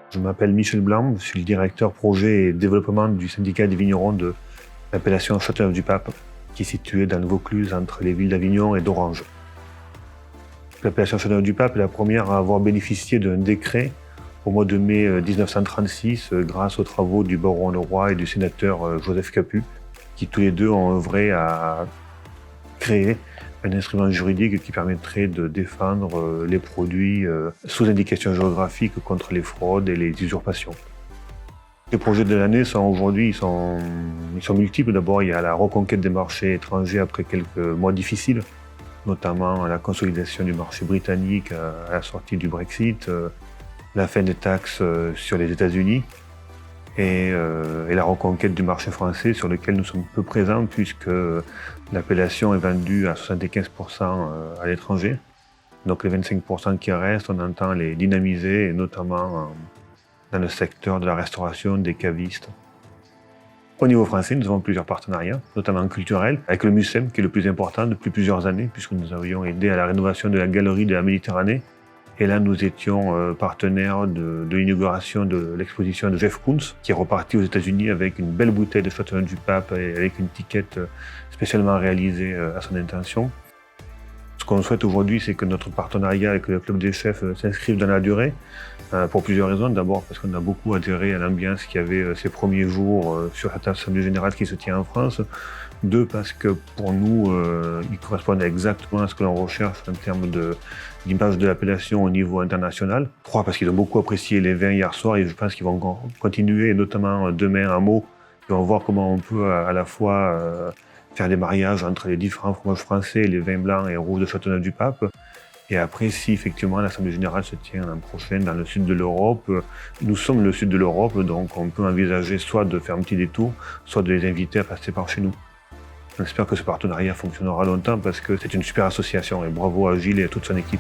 Je m'appelle Michel Blanc, je suis le directeur projet et développement du syndicat des vignerons de l'appellation Châteauneuf-du-Pape, qui est située dans le Vaucluse entre les villes d'Avignon et d'Orange. L'appellation Châteauneuf-du-Pape est la première à avoir bénéficié d'un décret au mois de mai 1936 grâce aux travaux du baron Leroy et du sénateur Joseph Capu, qui tous les deux ont œuvré à créer un instrument juridique qui permettrait de défendre les produits sous indication géographique contre les fraudes et les usurpations. Les projets de l'année sont aujourd'hui multiples. D'abord, il y a la reconquête des marchés étrangers après quelques mois difficiles, notamment la consolidation du marché britannique à la sortie du Brexit, la fin des taxes sur les États-Unis et la reconquête du marché français sur lequel nous sommes peu présents puisque l'appellation est vendue à 75% à l'étranger. Donc les 25% qui restent, on entend les dynamiser, et notamment dans le secteur de la restauration, des cavistes. Au niveau français, nous avons plusieurs partenariats, notamment culturels, avec le MUSEM, qui est le plus important depuis plusieurs années, puisque nous avions aidé à la rénovation de la galerie de la Méditerranée. Et là, nous étions partenaires de l'inauguration de l'exposition de Jeff Koons, qui est reparti aux États-Unis avec une belle bouteille de Châteauneuf-du-Pape et avec une tiquette spécialement réalisée à son intention. Ce qu'on souhaite aujourd'hui, c'est que notre partenariat avec le Club des Chefs s'inscrive dans la durée, pour plusieurs raisons. D'abord parce qu'on a beaucoup adhéré à l'ambiance qu'il y avait ces premiers jours sur cette Assemblée Générale qui se tient en France. Deux, parce que pour nous, ils correspondent exactement à ce que l'on recherche en termes d'image de l'appellation au niveau international. Trois, parce qu'ils ont beaucoup apprécié les vins hier soir et je pense qu'ils vont continuer, et notamment demain à Meaux. Ils vont voir comment on peut à la fois faire des mariages entre les différents fromages français, les vins blancs et rouges de Châteauneuf-du-Pape. Et après, si effectivement l'Assemblée Générale se tient l'an prochain dans le sud de l'Europe, nous sommes le sud de l'Europe, donc on peut envisager soit de faire un petit détour, soit de les inviter à passer par chez nous. On espère que ce partenariat fonctionnera longtemps parce que c'est une super association et bravo à Gilles et à toute son équipe.